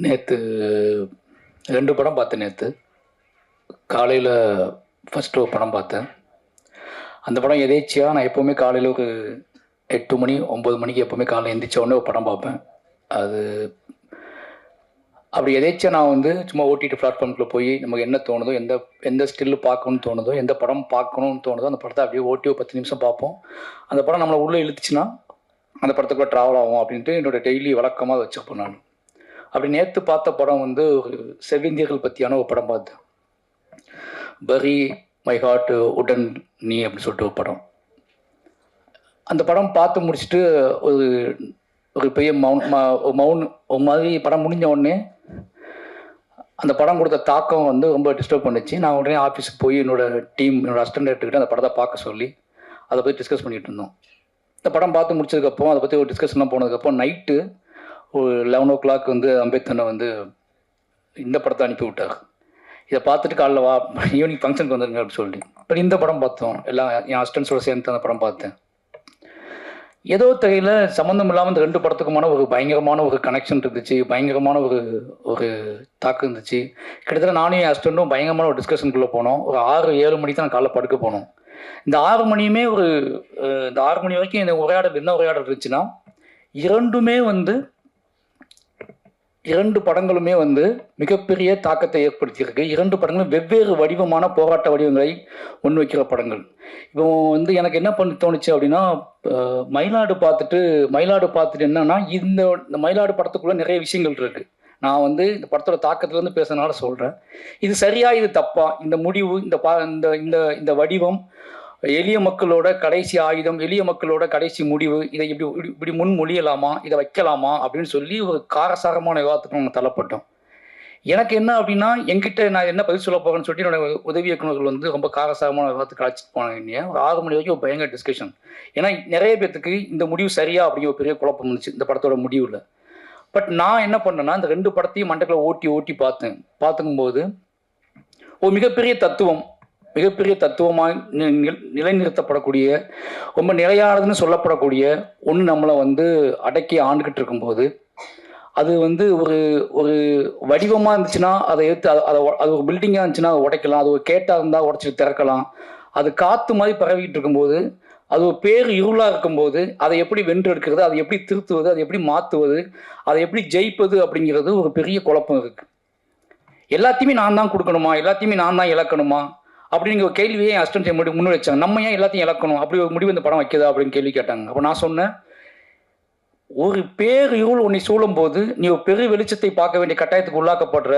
நேற்று 2 படம் பார்த்தேன் நேற்று. காலையில் ஃபஸ்ட்டு ஒரு படம் பார்த்தேன். அந்த படம் எதேர்ச்சியா நான் எப்போவுமே காலையில் ஒரு 8 மணி 9 மணிக்கு எப்போவுமே காலையில் எழுந்திரிச்ச உடனே ஒரு படம் பார்ப்பேன். அது அப்படி எதேர்ச்சியா நான் வந்து சும்மா ஓடிடி பிளாட்ஃபார்முக்குள்ள போய் நமக்கு என்ன தோணுதோ, எந்த எந்த ஸ்டில்லு பார்க்கணும்னு தோணுதோ, எந்த படம் பார்க்கணும்னு தோணுதோ அந்த படத்தை அப்படியே ஓட்டி ஒரு 10 நிமிஷம் பார்ப்போம். அந்த படம் நம்மளை உள்ளே இழுத்துச்சுன்னா அந்த படத்துக்குள்ளே ட்ராவல் ஆகும் அப்படின்ட்டு என்னோட டெய்லி வழக்கமாக வச்சுருப்பேன் நான். அப்படி நேற்று பார்த்த படம் வந்து ஒரு செவ்விந்தியர்கள் பற்றியான ஒரு படம் பார்த்தேன். பரி மை ஹார்ட் உடன் நீ அப்படின்னு சொல்லிட்டு ஒரு படம். அந்த படம் பார்த்து முடிச்சுட்டு ஒரு ஒரு பெரிய ஒரு மாதிரி படம் முடிஞ்ச உடனே அந்த படம் கொடுத்த தாக்கம் வந்து ரொம்ப டிஸ்டர்ப் பண்ணிச்சு. நான் உடனே ஆஃபீஸுக்கு போய் என்னோடய அசிஸ்டன்ட் டைரக்டர்கிட்ட அந்த படத்தை பார்க்க சொல்லி அதை பற்றி டிஸ்கஸ் பண்ணிகிட்டு இருந்தோம். இந்த படம் பார்த்து முடிச்சதுக்கப்புறம் அதை பற்றி ஒரு டிஸ்கஷன்லாம் போனதுக்கப்புறம் நைட்டு ஒரு 11 o'clock வந்து அம்பேத்கரை வந்து இந்த படத்தை அனுப்பி விட்டார். இதை பார்த்துட்டு காலைல வா ஈவினிங் ஃபங்க்ஷனுக்கு வந்துருங்க அப்படின்னு சொல்லி. அப்புறம் இந்த படம் பார்த்தோம். எல்லாம் என் அசிஸ்டன்ஸோட சேர்ந்து அந்த படம் பார்த்தேன். ஏதோ தெரியல சம்மந்தம் இல்லாமல் இந்த 2 படத்துக்குமான ஒரு பயங்கரமான ஒரு கனெக்ஷன் இருந்துச்சு. பயங்கரமான ஒரு தாக்கம் இருந்துச்சு. கிட்டத்தட்ட நானும் என் அசிஸ்டண்ட்டும் பயங்கரமான ஒரு டிஸ்கஷனுக்குள்ளே போனோம். ஒரு 6-7 மணிக்கு தான் காலைல படுக்க போனோம். இந்த 6 மணியுமே இந்த 6 மணி வரைக்கும் இந்த உரையாடல் என்ன உரையாடல் இருந்துச்சுன்னா, இரண்டு படங்களுமே வந்து மிகப்பெரிய தாக்கத்தை ஏற்படுத்தியிருக்கு. 2 படங்களும் வெவ்வேறு வடிவமான போராட்ட வடிவங்களை முன்வைக்கிற படங்கள். இப்போ வந்து எனக்கு என்ன பண்ண தோணுச்சு அப்படின்னா, மயிலாடு பார்த்துட்டு என்னன்னா, இந்த மயிலாடு படத்துக்குள்ளே நிறைய விஷயங்கள் இருக்குது. நான் வந்து இந்த படத்தோட தாக்கத்துலேருந்து பேசுறதுனால சொல்கிறேன். இது சரியா இது தப்பா, இந்த முடிவு, இந்த வடிவம், எளிய மக்களோட கடைசி ஆயுதம், எளிய மக்களோட கடைசி முடிவு, இதை இப்படி முன்மொழியலாமா, இதை வைக்கலாமா அப்படின்னு சொல்லி ஒரு காரசாரமான விவாதத்துக்கு நாங்கள் தள்ளப்பட்டோம். எனக்கு என்ன அப்படின்னா, என்கிட்ட நான் என்ன பதில் சொல்ல போகிறேன்னு சொல்லிட்டு என்னோட உதவி இயக்குநர்கள் வந்து ரொம்ப காரசாரமான விவாதத்துக்கு அழைச்சிட்டு போனாங்க. ஒரு 6 மணி வரைக்கும் ஒரு பயங்கர டிஸ்கஷன். ஏன்னா நிறைய பேத்துக்கு இந்த முடிவு சரியா அப்படிங்கிற ஒரு பெரிய குழப்பம் இருந்துச்சு இந்த படத்தோட முடிவில். பட் நான் என்ன பண்ணேன்னா, இந்த 2 படத்தையும் மண்டக்குள்ள ஓட்டி பார்த்துக்கும்போது ஒரு மிகப்பெரிய தத்துவமாக நிலைநிறுத்தப்படக்கூடிய, ரொம்ப நிலையானதுன்னு சொல்லப்படக்கூடிய ஒன்று நம்மளை வந்து அடக்கி ஆண்டுகிட்டு இருக்கும்போது, அது வந்து ஒரு வடிவமாக இருந்துச்சுன்னா அதை எடுத்து அது ஒரு பில்டிங்காக இருந்துச்சுன்னா அதை உடைக்கலாம். அது ஒரு கேட்டாக இருந்தால் உடச்சிட்டு திறக்கலாம். அது காற்று மாதிரி பரவிட்டு இருக்கும்போது, அது ஒரு பேர் இருளாக இருக்கும்போது அதை எப்படி வென்றெடுக்கிறது, அதை எப்படி திருத்துவது, அதை எப்படி மாற்றுவது, அதை எப்படி ஜெயிப்பது அப்படிங்கிறது ஒரு பெரிய குழப்பம் இருக்குது. எல்லாத்தையுமே நான் தான் கொடுக்கணுமா, எல்லாத்தையுமே நான் தான் இழக்கணுமா அப்படிங்கிற ஒரு கேள்வியே என் அசிஸ்டன்ட் முன்னாடி வச்சாங்க. நம்ம ஏன் எல்லாத்தையும் இழக்கணும், அப்படி ஒரு முடிவு இந்த படம் வைக்கிறதா அப்படின்னு கேள்வி கேட்டாங்க. அப்போ நான் சொன்னேன், ஒரு பேர் இருள் உன்னை சூழும் போது நீ ஒரு பெரு வெளிச்சத்தை பார்க்க வேண்டிய கட்டாயத்துக்கு உள்ளாக்கப்படுற,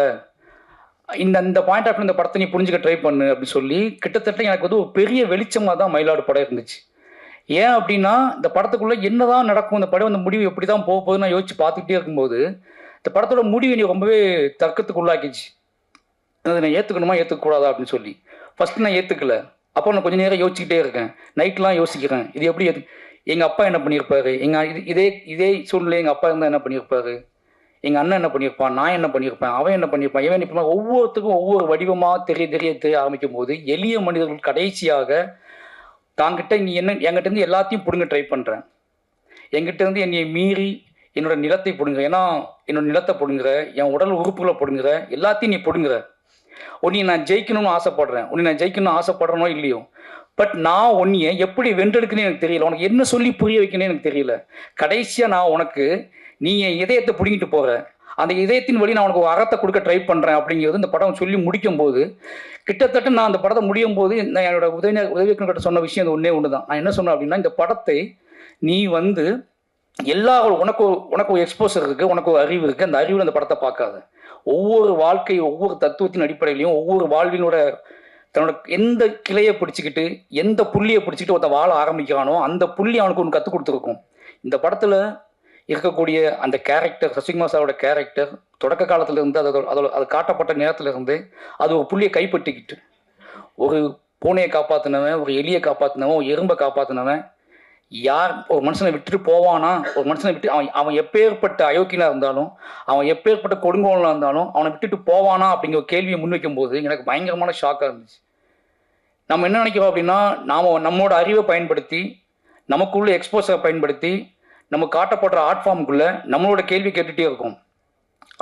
இந்த பாயிண்ட் ஆஃப் இந்த படத்தை நீ புரிஞ்சுக்க ட்ரை பண்ணு அப்படின்னு சொல்லி, கிட்டத்தட்ட எனக்கு வந்து ஒரு பெரிய வெளிச்சமாக தான் மயிலாடு படம் இருந்துச்சு. ஏன் அப்படின்னா, இந்த படத்துக்குள்ளே என்னதான் நடக்கும், இந்த படம் அந்த முடிவு எப்படி தான் போக போகுதுன்னு நான் யோசிச்சு பார்த்துக்கிட்டே இருக்கும்போது, இந்த படத்தோட முடிவு நீ ரொம்பவே தர்க்கத்துக்கு உள்ளாக்கிச்சு. அதை நான் ஏற்றுக்கக்கூடாதா அப்படின்னு சொல்லி. ஃபஸ்ட்டு நான் ஏற்றுக்கல. அப்போ நான் கொஞ்சம் நேரம் யோசிச்சுக்கிட்டே இருக்கேன். நைட்லாம் யோசிக்கிறேன், இது எப்படி எங்கள் அப்பா என்ன பண்ணியிருப்பாரு, இதே சூழ்நிலை எங்கள் அப்பா இருந்தால் என்ன பண்ணியிருப்பாரு, எங்கள் அண்ணன் என்ன பண்ணியிருப்பான், நான் என்ன பண்ணியிருப்பேன், அவன் என்ன பண்ணியிருப்பான், இவன் இப்போ ஒவ்வொருத்துக்கும் ஒவ்வொரு வடிவமாக தெரிய ஆரம்பிக்கும் போது, எளிய மனிதர்கள் கடைசியாக தாங்கிட்ட நீ என்கிட்டருந்து எல்லாத்தையும் பிடுங்க ட்ரை பண்ணுறேன். என்கிட்டருந்து என்னை மீறி என்னோட நிலத்தை பிடுங்குற, ஏன்னா என்னோட நிலத்தை பிடுங்குற, என் உடல் உறுப்புகளை பிடுங்குற, எல்லாத்தையும் நீ பிடுங்குற. உன்னை நான் ஜெயிக்கணும்னு ஆசைப்படுறேனோ இல்லையோ, பட் நான் உன்னைய எப்படி வென்றெடுக்குன்னு எனக்கு தெரியல, உனக்கு என்ன சொல்லி புரிய வைக்கணும்னு எனக்கு தெரியல. கடைசியாக நான் உனக்கு நீ என் இதயத்தை பிடிங்கிட்டு போகிற, அந்த இதயத்தின் வழி நான் உனக்கு ஒரு அறத்தை கொடுக்க ட்ரை பண்ணுறேன் அப்படிங்கிறது இந்த படம் சொல்லி முடிக்கும் போது, கிட்டத்தட்ட நான் அந்த படத்தை முடியும் போது நான் என்னோட உதவிக்கிட்ட சொன்ன விஷயம் ஒன்று தான். நான் என்ன சொன்னேன் அப்படின்னா, இந்த படத்தை நீ வந்து உனக்கு ஒரு எக்ஸ்போசர் இருக்குது, உனக்கு ஒரு அறிவு இருக்குது, அந்த அறிவில் அந்த படத்தை பார்க்காத. ஒவ்வொரு ஒவ்வொரு தத்துவத்தின் அடிப்படையிலையும் ஒவ்வொரு வாழ்வினோட தன்னோட எந்த கிளையை பிடிச்சிக்கிட்டு எந்த புள்ளியை பிடிச்சிக்கிட்டு ஒருத்த வாழ ஆரம்பிக்கிறானோ அந்த புள்ளி அவனுக்கு ஒன்று கற்றுக் கொடுத்துருக்கும். இந்த படத்தில் இருக்கக்கூடிய அந்த கேரக்டர், சசிகுமார் சாரோட கேரக்டர் தொடக்க காலத்திலிருந்து அது காட்டப்பட்ட நேரத்திலிருந்து அது ஒரு புள்ளியை கைப்பற்றிக்கிட்டு ஒரு பூனையை காப்பாற்றினவன், ஒரு எலியை காப்பாற்றினவன், ஒரு எறும்பை காப்பாற்றினவன், யார் ஒரு மனுஷனை விட்டுட்டு போவானா, ஒரு மனுஷனை விட்டு அவன் எப்பேற்பட்ட அயோக்கியனாக இருந்தாலும், அவன் எப்பேற்பட்ட கொடுங்கோலனாக இருந்தாலும் அவனை விட்டுட்டு போவானா அப்படிங்கிற ஒரு கேள்வியை முன்வைக்கும் போது எனக்கு பயங்கரமான ஷாக்காக இருந்துச்சு. நம்ம என்ன நினைக்கிறோம் அப்படின்னா, நம்மளோட அறிவை பயன்படுத்தி, நமக்குள்ள எக்ஸ்போசரை பயன்படுத்தி, நம்ம காட்டப்படுற ஆர்ட் ஃபார்முக்குள்ளே நம்மளோட கேள்வி கேட்டுகிட்டே இருக்கும்.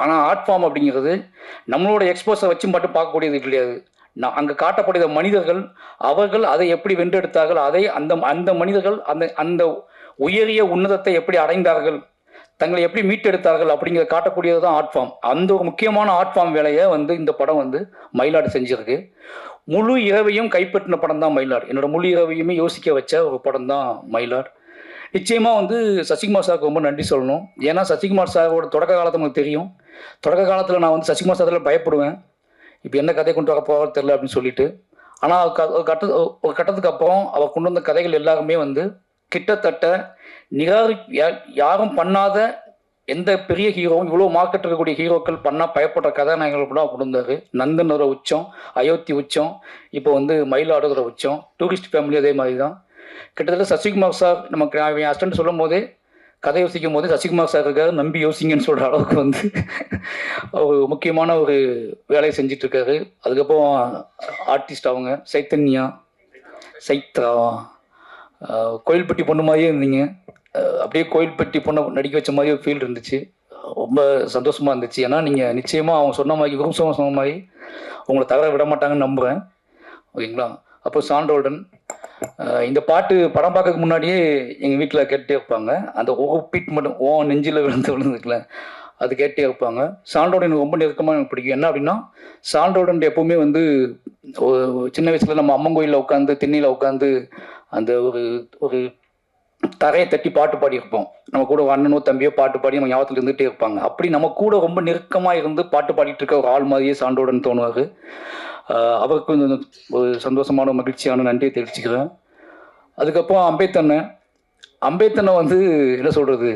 ஆனால் ஆர்ட் ஃபார்ம் அப்படிங்கிறது நம்மளோட எக்ஸ்போஸை வச்சு மட்டும் பார்க்கக்கூடியது கிடையாது. அங்கே காட்டப்படுகிற மனிதர்கள் அவர்கள் அதை எப்படி வென்றெடுத்தார்கள், அதை அந்த அந்த மனிதர்கள் அந்த அந்த உயரிய உன்னதத்தை எப்படி அடைந்தார்கள், தங்களை எப்படி மீட்டெடுத்தார்கள் அப்படிங்கிறத காட்டக்கூடியது தான் ஆர்ட் ஃபார்ம். அந்த ஒரு முக்கியமான ஆர்ட் ஃபார்ம் வேலையை இந்த படம் மயிலாடு செஞ்சிருக்கு. முழு இரவையும் கைப்பற்றின படம் தான் மயிலாடு. என்னோட முழு இரவையுமே யோசிக்க வச்ச ஒரு படம் தான் மயிலாடு. நிச்சயமாக சசிகுமார் சாருக்கு ரொம்ப நன்றி சொல்லணும். ஏன்னா சசிகுமார் சாரோட தொடக்க காலத்தை நமக்கு தெரியும். தொடக்க காலத்தில் நான் சசிகுமார் சாரில் பயப்படுவேன், இப்போ என்ன கதை கொண்டு வர போகிறது தெரில அப்படின்னு சொல்லிட்டு. ஆனால் ஒரு கட்டத்துக்கு அப்புறம் அவர் கொண்டு வந்த கதைகள் எல்லாருமே கிட்டத்தட்ட யாரும் பண்ணாத எந்த பெரிய ஹீரோவும் இவ்வளோ மார்க்கெட் இருக்கக்கூடிய ஹீரோக்கள் பண்ணால் பயப்படுற கதாநாயகர்கள் கூட கொண்டு வந்தார். நந்தனோட உச்சம், அயோத்தி உச்சம், இப்போ மயிலாடுகிற உச்சம், டூரிஸ்ட் ஃபேமிலி அதே மாதிரி தான். கிட்டத்தட்ட சசிகுமார் சார் நமக்கு என் அசிஸ்டன்ட் சொல்லும் போதே கதை யோசிக்கும் போது சசிகுமார் சார் இருக்காரு, நம்பி யோசிங்கன்னு சொல்கிற அளவுக்கு ஒரு முக்கியமான ஒரு வேலையை செஞ்சிட்ருக்காரு. அதுக்கப்புறம் ஆர்டிஸ்ட் அவங்க சைத்தன்யா, சைத்ரா, கோயில்பட்டி பொண்ணு மாதிரியே இருந்தீங்க. அப்படியே கோயில்பட்டி பொண்ணை நடிக்க வச்ச மாதிரி ஒரு ஃபீல் இருந்துச்சு. ரொம்ப சந்தோஷமாக இருந்துச்சு. ஏன்னா நீங்கள் நிச்சயமாக அவங்க சொன்ன மாதிரி குருசவன் சொன்ன மாதிரி உங்களை தவற விட மாட்டாங்கன்னு நம்புகிறேன். ஓகேங்களா? அப்போ சாண்டோல்டன் இந்த பாட்டு படம் பார்க்கறதுக்கு முன்னாடியே எங்கள் வீட்டில் கேட்டே இருப்பாங்க. அந்த ஒரு பீட் மட்டும் நெஞ்சில் விழுந்துருக்குல்ல, அது கேட்டே இருப்பாங்க. சாண்டோடன் எனக்கு ரொம்ப நெருக்கமாக எனக்கு பிடிக்கும். என்ன அப்படின்னா சாண்டோடன் எப்போவுமே சின்ன வயசில் நம்ம அம்மன் கோயிலில் உட்காந்து திண்ணையில் உட்காந்து அந்த ஒரு தரையை தட்டி பாட்டு பாடியிருப்போம். நம்ம கூட அண்ணனோ தம்பியோ பாட்டு பாடி நம்ம ஞாபகத்தில் இருந்துகிட்டே இருப்பாங்க. அப்படி நம்ம கூட ரொம்ப நெருக்கமாக இருந்து பாட்டு பாடிட்டு இருக்க ஒரு ஆள் மாதிரியே சாண்டோடன் தோணுவார். அவருக்கு ஒரு சந்தோஷமான மகிழ்ச்சியான நன்றியை தெரிவிச்சுக்கிறேன். அதுக்கப்புறம் அம்பேத்தனை என்ன சொல்கிறது,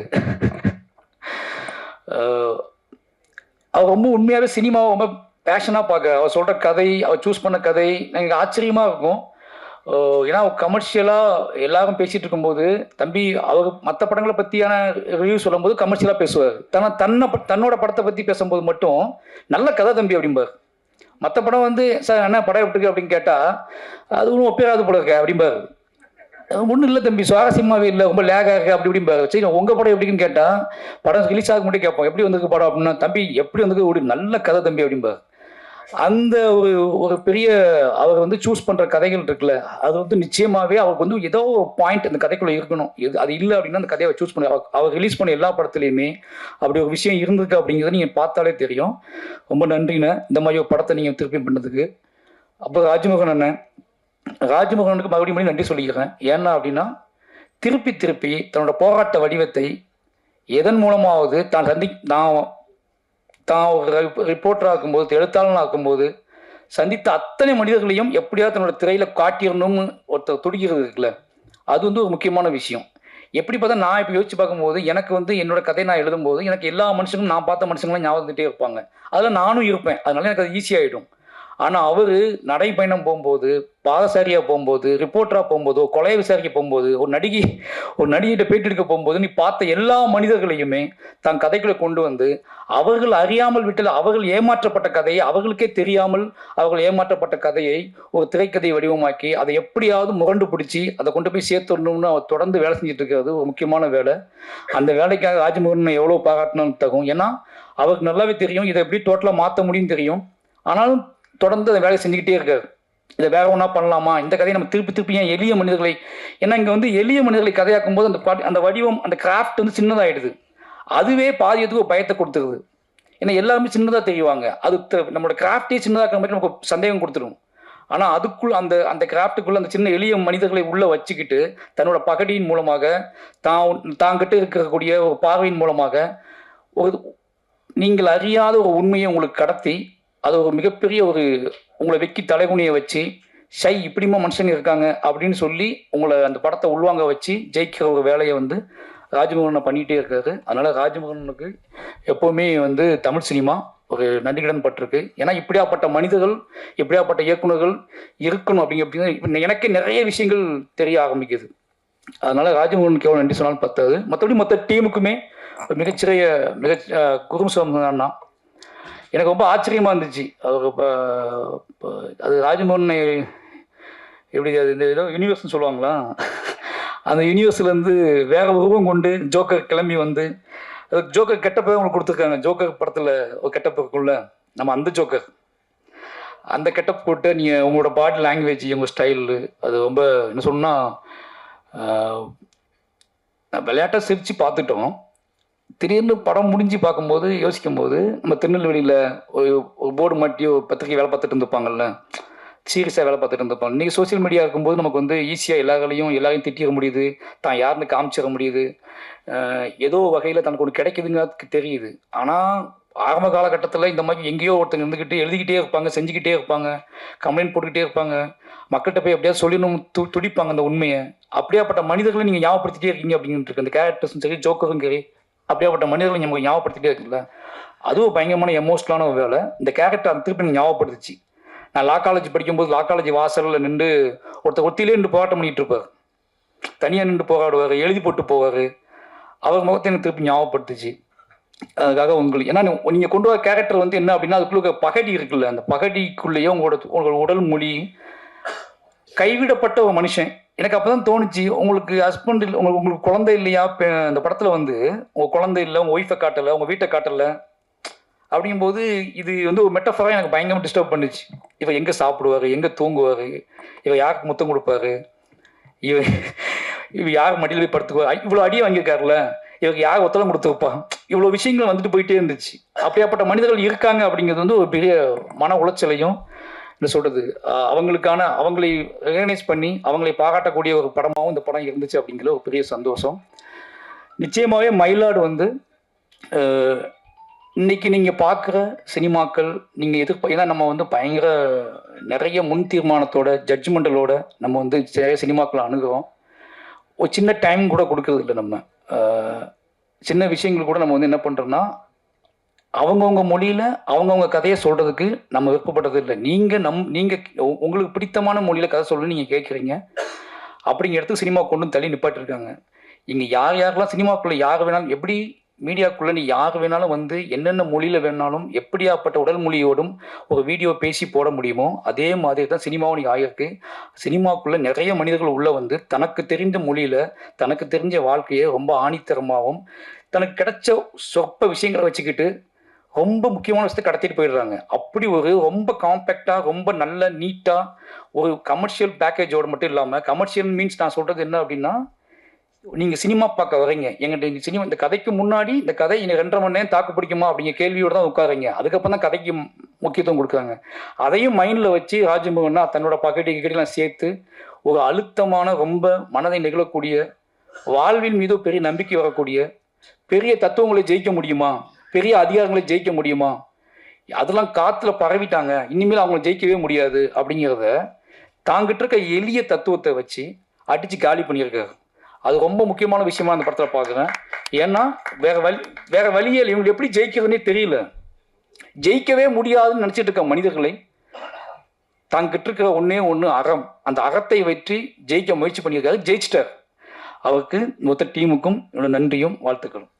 அவர் ரொம்ப உண்மையாகவே சினிமாவை ரொம்ப பேஷனாக பார்க்க, அவர் சொல்கிற கதை, அவர் சூஸ் பண்ண கதை எனக்கு ஆச்சரியமாக இருக்கும். ஏன்னா கமர்ஷியலாக எல்லாரும் பேசிகிட்டு இருக்கும்போது தம்பி அவர் மற்ற படங்களை பற்றியான ரிவ்யூ சொல்லும்போது கமர்ஷியலாக பேசுவார். தன்னோட படத்தை பற்றி பேசும்போது மட்டும் நல்ல கதை தம்பி அப்படிம்பார். மற்ற படம் சார் என்ன படம் விட்டுருக்கு அப்படின்னு கேட்டால் அது ஒன்றும் ஒப்பேராது போல இருக்க அப்படிம்பார். ஒன்றும் இல்லை தம்பி, சுவாரஸ்யமாகவே இல்லை, ரொம்ப லேகாக இருக்கு அப்படி இப்படிம்பார். சரி உங்கள் படம் எப்படின்னு கேட்டால் படம் ரிலீஸ் ஆக மட்டும் கேட்போம், எப்படி வந்திருக்கு படம் அப்படின்னா, தம்பி எப்படி ஒரு நல்ல கதை தம்பி அப்படிம்பார். அந்த ஒரு பெரிய அவர் சூஸ் பண்ணுற கதைகள் இருக்குல்ல, அது நிச்சயமாகவே அவருக்கு ஏதோ பாயிண்ட் அந்த கதைக்குள்ளே இருக்கணும். அது இல்லை அப்படின்னா அந்த கதையை சூஸ் பண்ணி அவர் ரிலீஸ் பண்ண எல்லா படத்துலையுமே அப்படி ஒரு விஷயம் இருந்திருக்கு அப்படிங்கிறத நீங்கள் பார்த்தாலே தெரியும். ரொம்ப நன்றிண்ணே இந்த மாதிரி ஒரு படத்தை நீங்கள் திருப்பி பண்ணதுக்கு. அப்போ ராஜ்மோகனுக்கு மறுபடியும் நன்றி சொல்லிக்கிறேன். ஏன்னா அப்படின்னா திருப்பி தன்னோட போராட்ட வடிவத்தை எதன் மூலமாவது தான் ஒரு ரிப்போர்ட்டராக இருக்கும்போது, எழுத்தாளனாக இருக்கும்போது சந்தித்த அத்தனை மனிதர்களையும் எப்படியாவது தன்னோட திரையில் காட்டிடணும்னு ஒருத்தர் துடிக்கிறது இருக்குல்ல, அது ஒரு முக்கியமான விஷயம். எப்படி பார்த்தா நான் இப்போ யோசிச்சு பார்க்கும்போது எனக்கு என்னோட கதை நான் எழுதும்போது எனக்கு எல்லா மனுஷங்களும் நான் பார்த்த மனுஷங்களும் ஞாபகம் வந்துகிட்டே இருப்பாங்க. அதில் நானும் இருப்பேன். அதனால எனக்கு அது ஈஸியாகிடும். ஆனால் அவர் நடைப்பயணம் போகும்போது, பாதசாரியாக போகும்போது, ரிப்போர்ட்டராக போகும்போது, கொலை விசாரிக்க போகும்போது, ஒரு நடிகிட்ட பேட்டி எடுக்க போகும்போது நீ பார்த்த எல்லா மனிதர்களையுமே தன் கதைக்குள்ளே கொண்டு அவர்கள் அறியாமல் விட்டது, அவர்கள் ஏமாற்றப்பட்ட கதையை, அவர்களுக்கே தெரியாமல் அவர்கள் ஏமாற்றப்பட்ட கதையை ஒரு திரைக்கதை வடிவமாக்கி அதை எப்படியாவது முரண்டு பிடிச்சி அதை கொண்டு போய் சேர்த்துடணும்னு அவர் தொடர்ந்து வேலை செஞ்சுட்டு இருக்கிறது ஒரு முக்கியமான வேலை. அந்த வேலைக்காக ராஜ்மோகன் எவ்வளோ பாராட்டணும்னு தகும். ஏன்னா அவருக்கு நல்லாவே தெரியும் இதை எப்படி டோட்டலாக மாற்ற முடியும்னு தெரியும். ஆனாலும் தொடர்ந்து அந்த வேலையை செஞ்சுக்கிட்டே இருக்காரு. இதை வேற ஒன்றா பண்ணலாமா, இந்த கதையை நம்ம திருப்பி ஏன் எளிய மனிதர்களை, ஏன்னா இங்கே எளிய மனிதர்களை கதையாக்கும் போது அந்த வடிவம், அந்த கிராஃப்ட் சின்னதாகிடுது. அதுவே பாதியத்துக்கு ஒரு பயத்தை கொடுத்துருது. ஏன்னா எல்லாருமே சின்னதாக தெரியுவாங்க. அது நம்மளோட கிராஃப்டே சின்னதாக மாதிரி நமக்கு சந்தேகம் கொடுத்துரும். ஆனால் அதுக்குள் அந்த கிராஃப்டுக்குள்ள அந்த சின்ன எளிய மனிதர்களை உள்ளே வச்சுக்கிட்டு தன்னோட பகடியின் மூலமாக தாங்கிட்ட இருக்கக்கூடிய ஒரு பார்வையின் மூலமாக ஒரு நீங்கள் அறியாத ஒரு உண்மையை உங்களுக்கு கடத்தி அது ஒரு மிகப்பெரிய உங்களை வெக்கி தலைகுனியை வச்சு இப்படிமா மனுஷங்க இருக்காங்க அப்படின்னு சொல்லி உங்களை அந்த படத்தை உள்வாங்க வச்சு ஜெயிக்கிற ஒரு வேலையை ராஜ்மோகனை பண்ணிகிட்டே இருக்காரு. அதனால் ராஜ்மோகனுக்கு எப்போவுமே தமிழ் சினிமா ஒரு நன்றிக்கடன் பட்டிருக்கு. ஏன்னா இப்படியாப்பட்ட மனிதர்கள், இப்படியாப்பட்ட இயக்குநர்கள் இருக்கணும் அப்படிங்கிறது எனக்கே நிறைய விஷயங்கள் தெரிய ஆரம்பிக்குது. அதனால் ராஜ்மோகனுக்கு எவ்வளோ நன்றி சொன்னாலும் பத்தாது. மற்ற டீமுக்குமே மிகச்சிறிய குருசோமன் எனக்கு ரொம்ப ஆச்சரியமாக இருந்துச்சு. அது ராஜ்மோகன் எப்படி அது இந்த ஏதோ யூனிவர்ஸ்னு சொல்லுவாங்களா, அந்த யூனிவர்ஸ்லேருந்து வேற உருவம் கொண்டு ஜோக்கர் கிளம்பி ஜோக்கர் கெட்டப்பே உங்களுக்கு கொடுத்துருக்காங்க. ஜோக்கர் படத்தில் ஒரு கெட்டப் இருக்கும்ல, நம்ம அந்த ஜோக்கர் அந்த கெட்டப் போட்டு நீங்கள் உங்களோட பாடி லாங்குவேஜ் உங்கள் ஸ்டைலு அது ரொம்ப என்ன சொன்னால் விளையாட்டாக சிரித்து பார்த்துட்டோம். திடீர்னு படம் முடிஞ்சு பார்க்கும்போது யோசிக்கும்போது நம்ம திருநெல்வேலியில் ஒரு போர்டு மாட்டி ஒரு பத்திரிக்கை வேலை பார்த்துட்டு இருந்துப்பாங்கல்ல, சீரியஸாக வேலை பார்த்துட்டு இருந்துப்பாங்க. இன்றைக்கி சோசியல் மீடியா இருக்கும்போது நமக்கு வந்து ஈஸியாக எல்லாரையும் திட்டிட முடியுது, தான் யாருன்னு காமிச்சிட முடியுது, ஏதோ வகையில் தனக்கு ஒன்று கிடைக்குதுங்கிறதுக்கு தெரியுது. ஆனால் ஆரம்ப காலகட்டத்தில் இந்த மாதிரி எங்கேயோ ஒருத்தங்க இருந்துக்கிட்டு எழுதிக்கிட்டே இருப்பாங்க, செஞ்சுக்கிட்டே இருப்பாங்க, கம்ப்ளைண்ட் போட்டுக்கிட்டே இருப்பாங்க, மக்கள்கிட்ட போய் எப்படியாவது சொல்லணும் துடிப்பாங்க அந்த உண்மையை. அப்படியாப்பட்ட மனிதர்களை நீங்கள் ஞாபகப்படுத்திட்டே இருக்கீங்க அப்படின்ட்டு இருக்கு. அந்த கேரக்டர்ஸும் சரி, ஜோக்கரும் சரி, அப்படியாப்பட்ட மனிதர்களை நமக்கு ஞாபகப்படுத்திட்டே இருக்குல்ல, அதுவும் பயங்கரமான எமோஷனலான ஒரு வேலை. இந்த கேரக்டர் அந்த திருப்பி ஞாபகப்படுத்துச்சு. நான் லா காலேஜ் படிக்கும்போது லா காலேஜ் வாசலில் நின்று ஒருத்தர் ஒத்திலே நின்று போராட்டம் பண்ணிகிட்டு இருப்பார், தனியாக நின்று போராடுவார், எழுதி போட்டு போவார். அவர் முகத்தை எனக்கு திருப்பி ஞாபகப்படுத்துச்சு. அதுக்காக உங்களுக்கு ஏன்னா நீங்கள் கொண்டு வர கேரக்டர் வந்து என்ன அப்படின்னா, அதுக்குள்ள பகடி இருக்குல்ல, அந்த பகடிக்குள்ளேயே உங்களோட உடல் மொழி கைவிடப்பட்ட ஒரு மனுஷன். எனக்கு அப்போ தான் தோணுச்சு, உங்களுக்கு ஹஸ்பண்ட் இல்லை, உங்களுக்கு குழந்தை இல்லையா? அந்த படத்தில் வந்து உங்கள் குழந்தை இல்லை, உங்கள் ஒய்ஃபை காட்டலை, உங்கள் வீட்டை காட்டலை. அப்படிங்கும்போது இது வந்து ஒரு மெட்டஃபராக எனக்கு பயங்கரமாக டிஸ்டர்ப் பண்ணுச்சு. இவர் எங்கே சாப்பிடுவார், எங்கே தூங்குவார், இவர் யாருக்கு முத்தம் கொடுப்பாரு, இவர் யார் மடியில் போய் படுத்துக்குவார், இவ்வளோ அடியை வாங்கியிருக்காருல, இவருக்கு யார் ஒத்தலம் கொடுத்துருப்பா, இவ்வளோ விஷயங்கள் வந்துட்டு போயிட்டே இருந்துச்சு. அப்படியாப்பட்ட மனிதர்கள் இருக்காங்க அப்படிங்கிறது வந்து ஒரு பெரிய மன உளைச்சலையும் என்ன சொல்கிறது, அவங்களை ரெகனைஸ் பண்ணி அவங்களை பாராட்டக்கூடிய ஒரு படமாகவும் இந்த படம் இருந்துச்சு அப்படிங்கிற ஒரு பெரிய சந்தோஷம். நிச்சயமாகவே மயிலாடு வந்து இன்னைக்கு நீங்கள் பார்க்குற சினிமாக்கள் நீங்கள் ஏன்னா நம்ம வந்து பயங்கர நிறைய முன் தீர்மானத்தோட ஜட்ஜ்மெண்டலோட நம்ம வந்து நிறைய சினிமாக்களை அணுகிறோம். ஒரு சின்ன டைம் கூட கொடுக்கறது இல்லை. நம்ம சின்ன விஷயங்கள் கூட நம்ம வந்து என்ன பண்ணுறோன்னா, அவங்கவுங்க மொழியில் அவங்கவுங்க கதையை சொல்கிறதுக்கு நம்ம விருப்பப்பட்டது இல்லை. நீங்கள் உங்களுக்கு பிடித்தமான மொழியில் கதை சொல்லணும்னு நீங்கள் கேட்குறீங்க. அப்படிங்கிற இடத்துக்கு சினிமா கொண்டு தள்ளி நிப்பாட்டிருக்காங்க. இங்கே யாரெல்லாம் சினிமாக்குள்ளே யார் வேணாலும், எப்படி மீடியாக்குள்ளே நீ யார் வேணாலும் வந்து என்னென்ன மொழியில் வேணாலும் எப்படியாப்பட்ட உடல் மொழியோடும் ஒரு வீடியோ பேசி போட முடியுமோ அதே மாதிரி தான் சினிமாவும் நீங்கள் ஆகியிருக்கு. சினிமாக்குள்ளே நிறைய மனிதர்கள் உள்ளே வந்து தனக்கு தெரிந்த மொழியில் தனக்கு தெரிஞ்ச வாழ்க்கையை ரொம்ப ஆணித்தரமாகவும் தனக்கு கிடைச்ச சொற்ப விஷயங்களை வச்சுக்கிட்டு ரொம்ப முக்கியமான விஷயத்தை கடத்திட்டு போயிடுறாங்க. அப்படி ஒரு ரொம்ப காம்பேக்டாக ரொம்ப நல்ல நீட்டாக ஒரு கமர்ஷியல் பேக்கேஜோடு மட்டும் இல்லாமல், கமர்ஷியல் மீன்ஸ் நான் சொல்கிறது என்ன அப்படின்னா, நீங்கள் சினிமா பார்க்க வரீங்க, எங்கிட்ட சினிமா இந்த கதைக்கு முன்னாடி இந்த கதை இன்னும் 2.5 மணி நேரம் தாக்கு பிடிக்குமா அப்படிங்கிற கேள்வியோடு தான் உட்காருங்க. அதுக்கப்புறம் தான் கதைக்கு முக்கியத்துவம் கொடுக்குறாங்க. அதையும் மைண்டில் வச்சு ராஜமோகனா தன்னோட பக்கெட்டிலாம் சேர்த்து ஒரு அழுத்தமான ரொம்ப மனதை நிகழக்கூடிய வாழ்வின் மீது பெரிய நம்பிக்கை வரக்கூடிய பெரிய தத்துவங்களை ஜெயிக்க முடியுமா, பெரிய அதிகாரங்களை ஜெயிக்க முடியுமா, அதெல்லாம் காற்றுல பரவிட்டாங்க, இனிமேல் அவங்கள ஜெயிக்கவே முடியாது அப்படிங்கிறத தாங்கிட்டு இருக்க எளிய தத்துவத்தை வச்சு அடித்து காலி பண்ணியிருக்காரு. அது ரொம்ப முக்கியமான விஷயமா அந்த படத்தில் பார்க்குறேன். ஏன்னா வேற வழியே இவங்களுக்கு எப்படி ஜெயிக்கிறதுனே தெரியல. ஜெயிக்கவே முடியாதுன்னு நினச்சிட்டு இருக்க மனிதர்களை தாங்கிட்டு இருக்கிற ஒன்றே ஒன்று அறம், அந்த அறத்தை வச்சு ஜெயிக்க முயற்சி பண்ணியிருக்காரு. ஜெயிச்சிட்டார். அவருக்கு மொத்த டீமுக்கும் என்னோட நன்றியும் வாழ்த்துக்களும்.